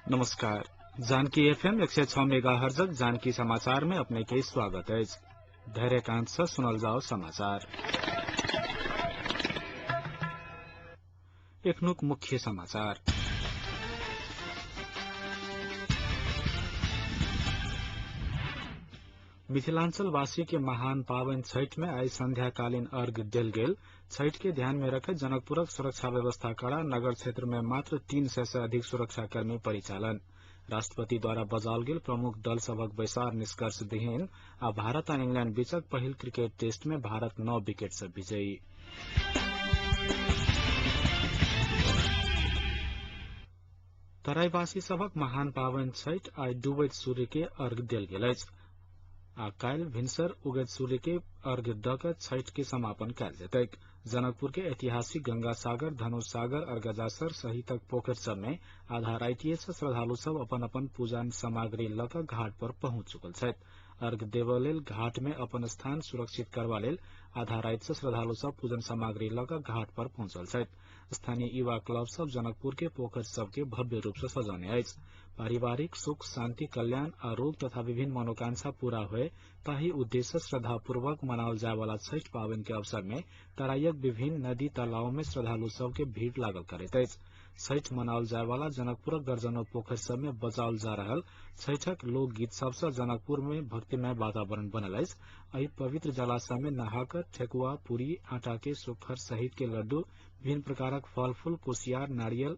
नमस्कार। Janaki FM 106 megahertz Janaki समाचार में अपने के स्वागत है। धैर्यकांत से सुनल जाओ समाचार। एक नुक मुख्य समाचार। मिथिलांचलवासी के महान पावन छठ में आज संध्याकालीन अर्घ देल गेल। छठ के ध्यान में रखे जनकपुरक सुरक्षा व्यवस्था कड़ा। नगर क्षेत्र में मात्र 300 से अधिक सुरक्षाकर्मी परिचालन। राष्ट्रपति द्वारा बजाल गेल प्रमुख दल सबक बैसार निष्कर्ष विहीन। आ भारत आ इंग्लैंड बीचक पहिल क्रिकेट टेस्ट में भारत 9 विकेट से विजयी। तराईवासी सबक महान पावन छठ आई डूबैत सूर्य के अर्घ देल गेल अछि। आ काल्हि भिनसर उगैत सूर्य के अर्घ्य द क छठ के समापन कयल जेतैक। जनकपुर के ऐतिहासिक गंगा सागर, धनुष सागर, अर्गजासर सहितक पोखरि सब में आधा रातिये से श्रद्धालु सब अपन अपन पूजा सामग्री ल क घाट पर पहुंच चुकल छथि। अर्घ देबय लेल घाट में अपन स्थान सुरक्षित करबा लेल आधा राति से श्रद्धालु सब पूजन सामग्री ल क घाट पर पहुंचल छथि। स्थानीय युवा क्लब सब जनकपुर के पोखरि सब के भव्य रूप से सजौने अछि। पारिवारिक सुख शांति कल्याण आ रोग तथा विभिन्न मनोकांक्षा पूरा होए ताही उद्देश्य श्रद्धापूर्वक मनावल जाय वाला छठ पावनि के अवसर में तराईक विभिन्न नदी तालाब में श्रद्धालु सब के भीड़ लागल करैत अछि। छठ मनावल जाय वाला जनकपुरक दर्जनों पोखरि सब में बजाओल जा रहल छठक लोकगीत सबसे जनकपुर में भक्तिमय वातावरण बनल अछि। एहि पवित्र जलाशय में नहाकर ठेकुआ, पूरी, आटा के सुखर सहित के लड्डू, विभिन्न प्रकारक फल फूल, कुसियार, नारियल,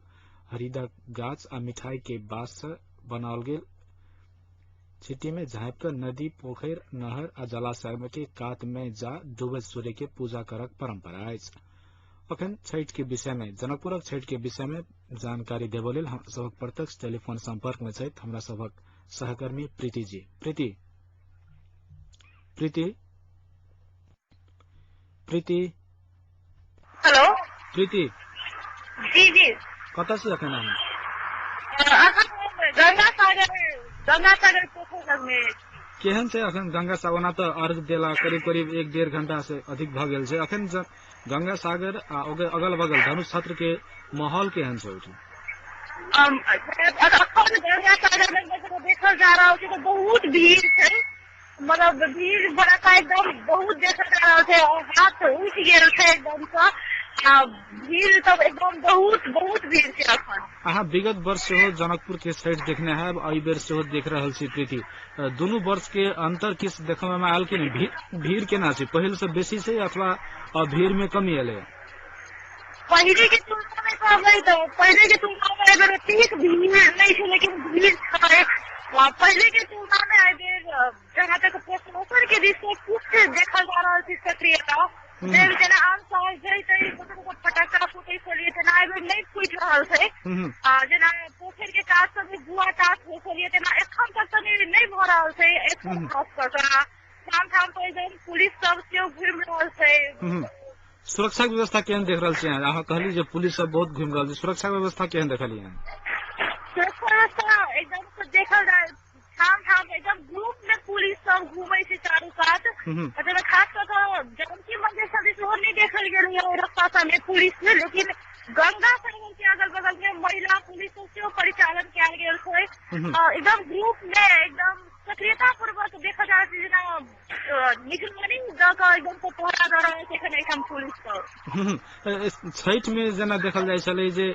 हरिदा गाछ आ मिठाई के बास से बनाओल गेल छिट्टी में झाँप कर नदी, पोखरि, नहर आ जलाशय के कात में जा डूबैत सूर्य के पूजा करक परंपरा अछि। अखन छठ के विषय में जनकपुरक छठ के विषय में जानकारी देबो लेल हम सबक प्रत्यक्ष टेलीफोन संपर्क में छथि हमरा सबक सहकर्मी प्रीति जी। प्रीति हेलो प्रीति जी जी कता से अखन आही? गंगा सागर पोखर लग में। केहन छै अखन गंगा सागर? ओना तऽ अर्घ देला करीब करीब 1-1.5 घंटा से अधिक भ गेल छै। अखन गंगा सागर आ अगल बगल धनुष छत्र के माहौल केहन छै ओहिठाम? गंगा सागर में देखल जा रहा है तो बहुत भीड़ है। मतलब भीड़ बड़ा एकदम बहुत देखल जा रहा है और हाथ उठ गेल है एकदम से। भीड़ तब एकदम बहुत भीड़ है अखन। अहाँ विगत वर्ष सेहो जनकपुर के छठ देखने है, एहि बेर सेहो देख रहल छी प्रीति। दुनू वर्ष के अंतर किस देखने में आयल कि नहीं? भीड़ केना छै? पहिल से बेसी छै अथवा भीड़ में कमी एलै? पहले के तुलना में कहबै तो पहले के तुलना में एहि बेर ठीक भीड़ नहीं छै, लेकिन भीड़ है। पहले के तुलना में एहि बेर जहाँ तक पोखर के दृश्य कुछ देखल जा रहा है सक्रियता। जेना आम साल फटक्का छलिए तना एबे नहीं फूटि रहल छै जेना पोखर के काज सब में जुआ टास हो छलिए तना एखन तक तो नहीं भ रहल छै एखन खास कर ठाम ठाम पर एकदम पुलिस सब से घूम रहल छै सुरक्षा व्यवस्था केहन देख रहल छियै अहाँ कहली जे पुलिस सब बहुत घूम रहल छै सुरक्षा व्यवस्था केहन देखलियै सुरक्षा व्यवस्था एकदम से देखल जाए ठाम ठाम एकदम ग्रुप में पुलिस सब घूमे छै चारू कात जेना खास कर जानकी मंदिर सब दिस नहीं देखल गेल है रास्ता सब में पुलिस में लेकिन गंगा सागर के अगल बगल में महिला पुलिस से परिचालन कयल गेल छै एकदम ग्रुप में एकदम सक्रियता पूर्वक देखा जाए जेना निगरानी द के एकदम से पहरा द रहल छै एखन एहिठाम पुलिस सब छठि में जेना देखल जाय छलै जे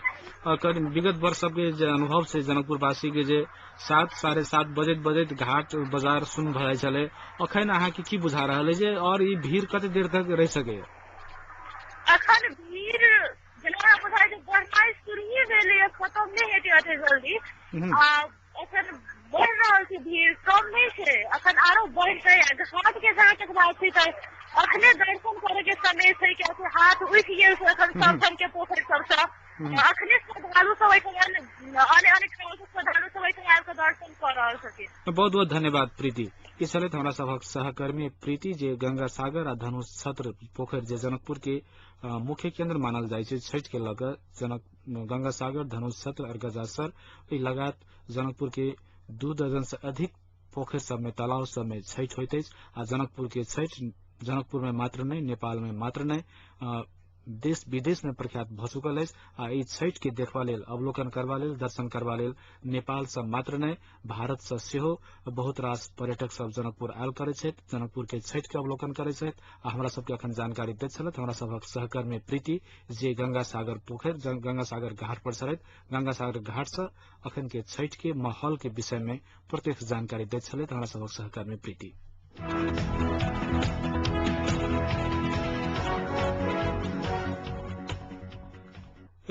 विगत वर्ष सबके जे अनुभव छै जनकपुर वासी के जे 7 साढ़े 7 बजैत घाट बाजार सुन भ जाय छलै अखन अहाँके की बुझा रहल है जे और ई भीड़ कते देर तक रहि सकैया अखन भीड़ जेना बुझाय छै बढ़नाइ शुरू भेलै खत्म नहीं हेतै अते जल्दी अखन बढ़ रहल छै भीड़ कम नहीं छै अखन आरो बढ़तै घाट के जहाँ तक बात छै तऽ अखने दर्शन करे के समय छै कि हाथ उठि गेल छै अखन सब ठाम के पोखरि सबसँ अखने श्रद्धालु सब अनेक श्रद्धालु सब आबि कऽ दर्शन कर रहल छथिन बहुत बहुत धन्यवाद प्रीति ई छलथि हमरा सभक सहकर्मी प्रीति जे गंगा सागर आ धनुष छत्र पोखरि जे जनकपुर के मुख्य केंद्र मानल जाय छै छठि के लऽ कऽ गंगा सागर धनुष छत्र अर्गजासर ई लगात जनकपुर के 2 दर्जन से अधिक पोखरि सब में तालाब सब में छठि होइत अछि आ जनकपुर के छठि जनकपुर में मात्र नहीं नेपाल में मात्र नहीं देश विदेश में प्रख्यात भ चुकल अछि आ ई छठि के देखबा लेल अवलोकन करबा लेल दर्शन करबा लेल नेपाल से मात्र नहीं भारत से सेहो बहुत रास पर्यटक सब जनकपुर आयल करैत छथि जनकपुर के छठि के अवलोकन करैत छथि आ हमरा सबके अखन जानकारी दैत छलथि हमरा सबक सहकर्मी प्रीति जे गंगा सागर पोखरि गंगा सागर घाट पर छलथि गंगा सागर घाट से अखन के छठि के माहौल के विषय में प्रत्यक्ष जानकारी दैत छलथि हमरा सबक सहकर्मी प्रीति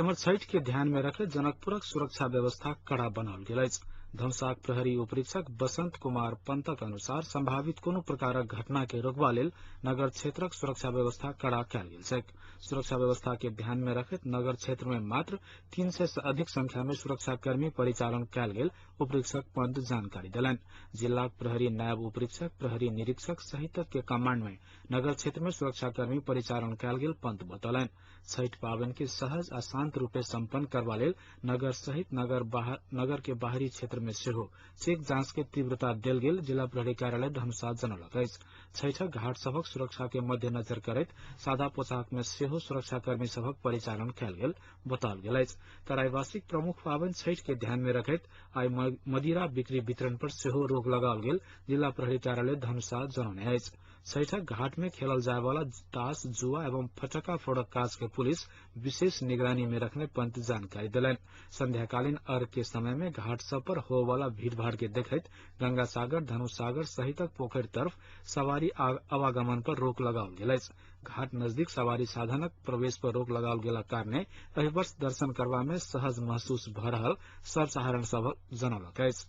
एम्हर छठि के ध्यान में रखैत जनकपुरक सुरक्षा व्यवस्था कड़ा बनाओल गेल अछि धनुषाक प्रहरी उपरीक्षक बसंत कुमार पंतक अनुसार संभावित कोनो प्रकारक घटना के रोकबा लेल नगर क्षेत्रक सुरक्षा व्यवस्था कड़ा कयल गेल छैक सुरक्षा व्यवस्था के ध्यान में रखैत नगर क्षेत्र में मात्र 300 से अधिक संख्या में सुरक्षा कर्मी परिचालन कयल गेल उपरीक्षक पंत जानकारी देलनि जिला प्रहरी नायब उपरीक्षक प्रहरी निरीक्षक सहित के कमांड में नगर क्षेत्र में सुरक्षा कर्मी परिचालन कयल गेल पंत बतौलनि छठि पावनि के सहज आ शांत रूपे सम्पन्न करबा लेल नगर सहित नगर के बाहरी क्षेत्र में सेहो चेक जांच के तीव्रता देल गेल जिला प्रहरी कार्यालय धनुषा जनौलक अछि छठिक घाट सभक सुरक्षा के मद्देनजर करैत सादा पोशाक में सेहो सुरक्षा कर्मी सभक परिचालन कयल गेल बताओल गेल अछि तराईवासीक प्रमुख पावनि छठि के ध्यान में रखैत आइ मदिरा बिक्री वितरण पर सेहो रोक लगाओल गेल जिला प्रहरी कार्यालय धनुषा जनौने अछि छठिक घाट में खेलल जाय वाला ताश जुआ एवं फटक्का फोड़क काज के पुलिस विशेष निगरानी में रखने पंत जानकारी दिलनि संध्याकालीन अर्घ के समय में घाट सब पर हो वाला भीड़ भाड़ के देखैत गंगा सागर धनुष सागर सहितक पोखरि तरफ सवारी आवागमन पर रोक लगाओल गेल अछि घाट नजदीक सवारी साधनक प्रवेश पर रोक लगाओल गेला कारणे एहि वर्ष दर्शन करबा में सहज महसूस भ रहल सर्वसाधारण सभ जनौलक अछि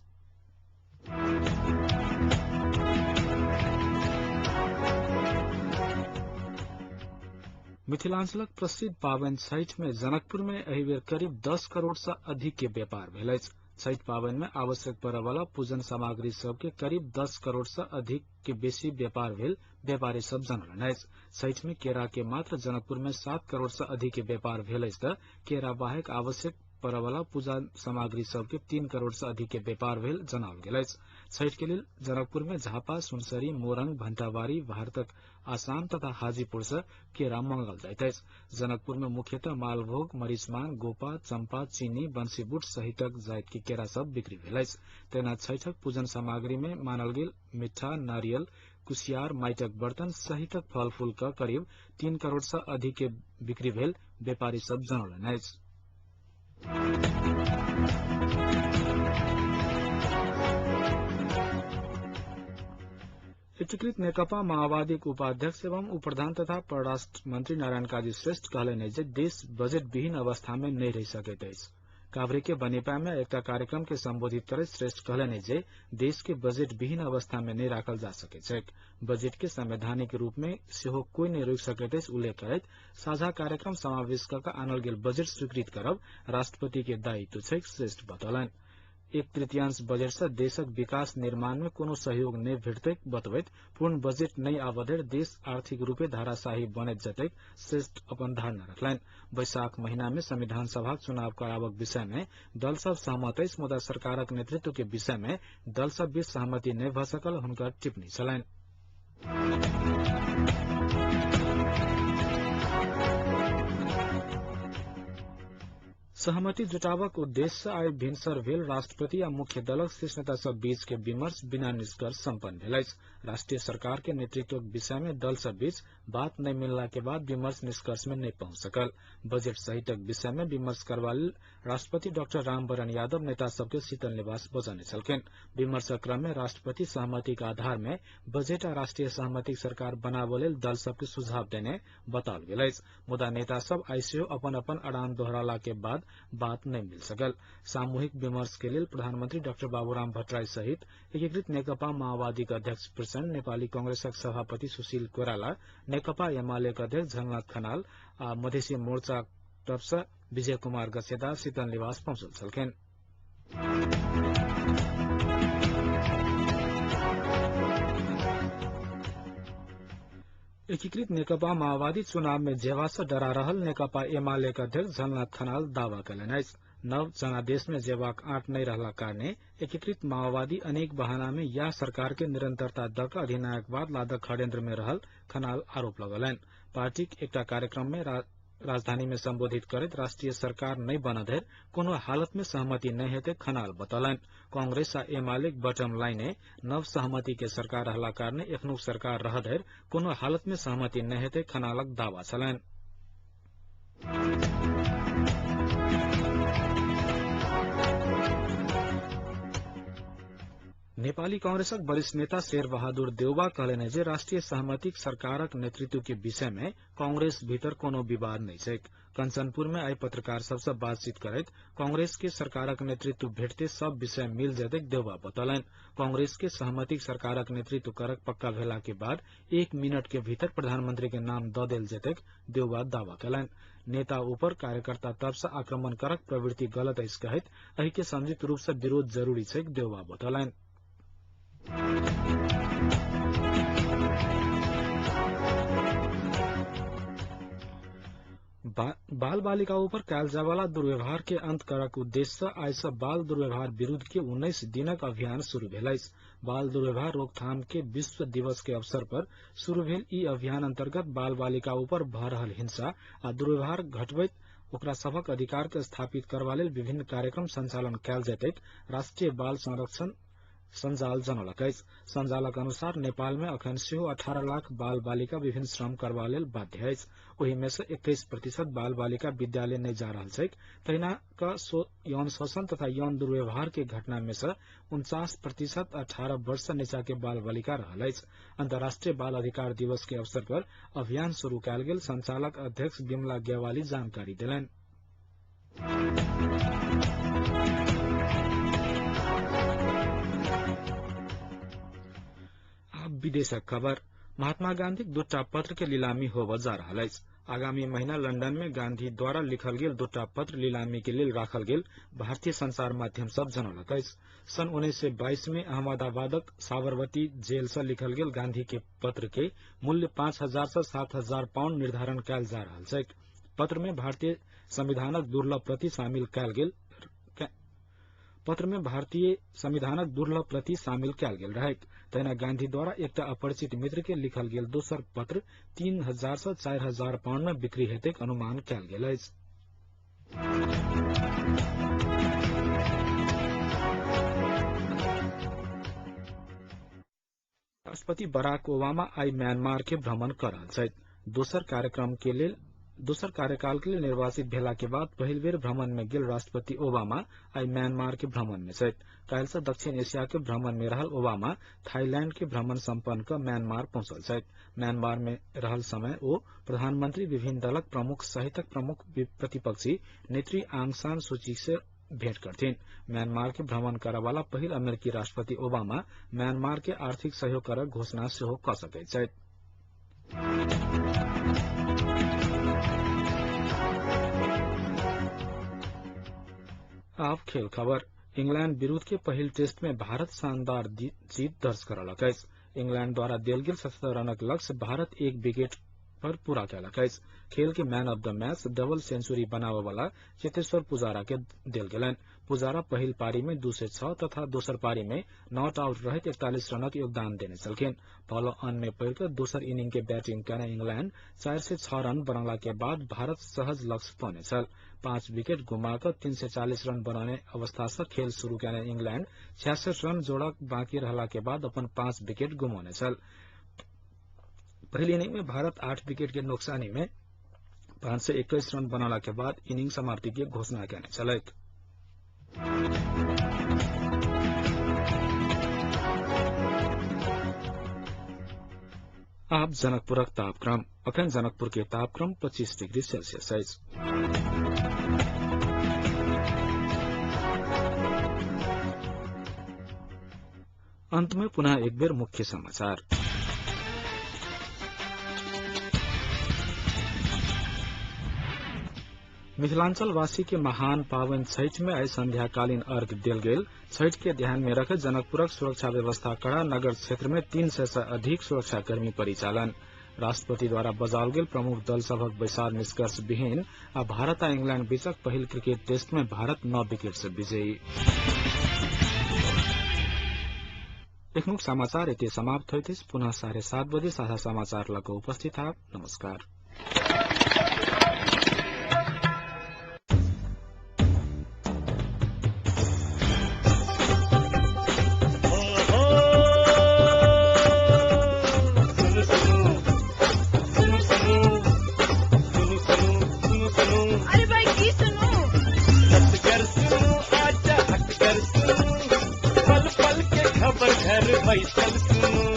मिथिलांचलक प्रसिद्ध पावनि छठि में जनकपुर में एहि बेर करीब 10 करोड़ से अधिक के व्यापार भेल अछि छठि पावनि में आवश्यक पड़य वाला पूजन सामग्री सब के करीब 10 करोड़ से अधिक के बेसी व्यापार भेल व्यापारी सब जनौलनि अछि छठि में केरा के मात्र जनकपुर में 7 करोड़ से अधिक के व्यापार भेल अछि तऽ केरा बाहेक आवश्यक पड़य वाला पूजा सामग्री सब के 3 करोड़ से अधिक के व्यापार भेल जनाओल गेल अछि छठि के लेल जनकपुर में झापा सुनसरी मोरंग भंटाबारी भारतक आसाम तथा हाजीपुर से केरा मंगल जाइत अछि जनकपुर में मुख्यतः मालभोग मरीचमान गोपा चंपा चीनी बंसीबुट सहितक जाइत के केरा सब बिक्री भेल अछि तेना छठिक पूजन सामग्री में मानल गेल मिठा नारियल कुसियार माटिक बर्तन सहितक फल फूल का करीब 3 करोड़ से अधिक के बिक्री भेल व्यापारी सब जनौलनि अछि एकीकृत नेकपा माओवादी के उपाध्यक्ष एवं उप प्रधान तथा परराष्ट्र मंत्री नारायण काजी श्रेष्ठ कहलनि जे देश बजट विहीन अवस्था में नहीं रहि सकैत अछि काभ्रे के बनेपा में एक कार्यक्रम के संबोधित करते श्रेष्ठ कहलनि जे देश के बजेट विहीन अवस्था में नहीं राखल जा सके छैक। बजेट के संवैधानिक रूप में सेहो कोई नहीं रोक सकैत अछि उल्लेख करैत साझा कार्यक्रम समावेश कऽ आनल गेल बजेट स्वीकृत करब राष्ट्रपति के दायित्व छैक श्रेष्ठ बतौलनि। 1/3 बजेट से देशक विकास निर्माण में कोनो सहयोग नहीं भेटतैक बतबैत पूर्ण बजेट नहीं आबधरि देश आर्थिक रूपे धाराशाही बनैत जतैक श्रेष्ठ अपन धारणा रखलनि। वैशाख महीना में संविधान सभा चुनाव करावक विषय में दल सब सहमत अछि मुदा सरकारक नेतृत्व के विषय में दल सब बीच सहमति नहीं भ सकल हुनकर टिप्पणी छलनि। सहमति जुटावक उद्देश्य आइ भिनसर भेल राष्ट्रपति आ मुख्य दलक शीर्ष नेता सब बीच के विमर्श बिना निष्कर्ष संपन्न भेल अछि। राष्ट्रीय सरकार के नेतृत्व विषय में दल सब बीच बात नहीं मिलला के बाद विमर्श निष्कर्ष में नहीं पहुंच सकल। बजट सहितक विषय में विमर्श करबा लेल राष्ट्रपति डॉक्टर रामवरण यादव नेता सबके शीतल निवास बजौने छलखिन। विमर्शक क्रम में राष्ट्रपति सहमति के आधार में बजट आ राष्ट्रीय सहमति सरकार बनाबो लेल दल सबके सुझाव देने बताओल गेल अछि मुदा नेता सब आइ सेहो अपन अपन अड़ान दोहराला के बाद बात नहीं मिल सकल। सामूहिक विमर्श के लिए प्रधानमंत्री डॉक्टर बाबूराम भट्टराई सहित एकीकृत नेकपा माओवादी के अध्यक्ष प्रचंड, नेपाली कांग्रेसक सभापति सुशील कोइराला, नेकपा एमाले के अध्यक्ष झलनाथ खनाल आ मधेसी मोर्चा तरफ से विजय कुमार गसेदा शीतल निवास पहुंचल छलखिन। एकीकृत नेकपा माओवादी चुनाव में जेवा से डरा रहल नेकपा एमाले के अध्यक्ष झलनाथ खनाल दावा कयलनि अछि। नव जनादेश में जेवाक आंट नहीं रहला कारणे एकीकृत माओवादी अनेक बहाना में या सरकार के निरंतरता द क अधिनायकवाद लादक षड्यंत्र में रहल खनाल आरोप लगौलनि। पार्टी के एक कार्यक्रम में राजधानी में संबोधित करैत राष्ट्रीय सरकार नहीं बनधरि कोनो हालत में सहमति नहीं हेतै खनाल बतौलनि। कांग्रेस आ एमालेक बटम लाइने नव सहमति के सरकार रहला कारणे एखनुक सरकार रहधरि कोनो हालत में सहमति नहीं हेतै खनालक दावा छलनि। नेपाली कांग्रेसक वरिष्ठ नेता शेर बहादुर देउबा कहलनि जे राष्ट्रीय सहमतिक सरकारक नेतृत्व के विषय में कांग्रेस भीतर कोनो विवाद नहीं छैक। कंचनपुर में आई पत्रकार सबसे बातचीत करैत कांग्रेस के सरकारक नेतृत्व भेटते सब विषय मिल जैतैक देउबा बतौलनि। कांग्रेस के सहमतिक सरकारक नेतृत्व करक पक्का भेला के बाद 1 मिनट के भीतर प्रधानमंत्री के नाम द देल जैतैक देउबा दावा कयलनि। नेता ऊपर कार्यकर्ता तरफ से आक्रमण करक प्रवृत्ति गलत अछि कहैत एहि के संयुक्त रूप से विरोध जरूरी छैक देउबा बतौलनि। बाल बालिका ऊपर कयल जाय वाला दुर्व्यवहार के अंत करक उद्देश्य आई से बाल दुर्व्यवहार विरुद्ध के 19 दिनक अभियान शुरू भेल अछि। बाल दुर्व्यवहार रोकथाम के विश्व दिवस के अवसर पर शुरू भेल ई अभियान अंतर्गत बाल बालिका ऊपर भ रहल हिंसा आ दुर्व्यवहार घटबैत ओकरा सभक अधिकार के स्थापित करबा लेल विभिन्न कार्यक्रम संचालन कयल जैतैक राष्ट्रीय बाल संरक्षण संजाल जनौलक अछि। संजालक अनुसार नेपाल में अखन सेहो 18 लाख बाल बालिका विभिन्न श्रम करबा लेल बाध्य अछि। ओहि में से 21% बाल बालिका विद्यालय नहीं जा रहल छैक। तहिना यौन शोषण तथा यौन दुर्व्यवहार के घटना में से 49% 18 वर्ष से नीचा के बाल बालिका रहल अछि। अंतर्राष्ट्रीय बाल अधिकार दिवस के अवसर पर अभियान शुरू कयल गेल संचालक अध्यक्ष बिमला ग्यावाली जानकारी देलनि। विदेशक खबर। महात्मा गांधी दूटा पत्र के लीलामी होबय जा रहल अछि। आगामी महीना लंदन में गांधी द्वारा लिखल गेल दूटा पत्र लीलामी के लेल राखल गेल भारतीय संचार माध्यम सब जनौलक अछि। सन 1922 में अहमदाबादक साबरमती जेल से लिखल गेल गांधी के पत्र के मूल्य 5,000 से 7,000 पाउंड निर्धारण कयल जा रहल छैक। पत्र में भारतीय संविधानक दुर्लभ प्रति शामिल कयल गेल रहैक। तहिना गांधी द्वारा एकटा अपरिचित मित्र के लिखल गेल दोसर पत्र 3,000 से 4,000 पाउंड में बिक्री हेतैक अनुमान कयल गेल अछि। राष्ट्रपति बराक ओबामा आई म्यांमार के भ्रमण कर रहल छथि। दोसर कार्यकाल के लिए निर्वाचित भेला के बाद पहिल बेर भ्रमण में गेल राष्ट्रपति ओबामा आई म्यांमार के भ्रमण में छथि। काल्हि से दक्षिण एशिया के भ्रमण में रहल ओबामा थाईलैंड के भ्रमण संपन्न कर म्यांमार पहुंचल छथि। म्यांमार में रहल समय ओ प्रधानमंत्री विभिन्न दलक प्रमुख सहितक प्रमुख प्रतिपक्षी नेत्री आंग सान सूची से भेंट करथिन। म्यांमार के भ्रमण करे वाला पहिल अमेरिकी राष्ट्रपति ओबामा म्यांमार के आर्थिक सहयोग करक घोषणा सेहो क सकैत छथि। अब खेल खबर। इंग्लैंड विरूद्ध के पहिल टेस्ट में भारत शानदार जीत दर्ज करलक अछि। इंग्लैंड द्वारा देल गेल 77 रनक लक्ष्य भारत 1 विकेट पर पूरा कैलक अछि। खेल के man of the match double century बनावे वाला चेतेश्वर पुजारा के देल गेलनि। पुजारा पहिल पारी में 206 तथा दोसर पारी में नॉट आउट रहत 41 रनक योगदान देने छलखिन। फॉलो ऑन में पड़ कर दोसर इनिंग के बैटिंग करे इंग्लैंड 4 से 6 रन बनला के बाद भारत सहज लक्ष्य पौने छल। 5 विकेट गुमाकर 340 रन बनाने अवस्था से खेल शुरू करे इंग्लैंड 66 रन जोड़क बाकी रहला के बाद अपन 5 विकेट गुमाने छल। पहली इनिंग में भारत 8 विकेट के नुकसानी में 521 रन बनाला के बाद इनिंग समाप्ति की घोषणा करने चलक। अब जनकपुरक तापक्रम। अखन जनकपुर के तापक्रम 25 डिग्री सेल्सियस अछि। अंत में पुनः एक बेर मुख्य समाचार। मिथिलांचल वासी के महान पावन छठ में आई संध्याकालीन अर्घ देल गेल। छठ के ध्यान में रख जनकपुरक सुरक्षा व्यवस्था कड़ा। नगर क्षेत्र में 300 से अधिक सुरक्षाकर्मी परिचालन। राष्ट्रपति द्वारा बजाओल गेल प्रमुख दल सभक बैसार निष्कर्ष विहीन। आ भारत आ इंग्लैंड बीचक पहिल क्रिकेट टेस्ट में भारत 9 विकेट से विजयी। एखनुक समाचार एते समाप्त होइत अछि। पुनः 7:30 बजे साझा समाचार लग उपस्थित आब। नमस्कार। घर बैसल सुनो।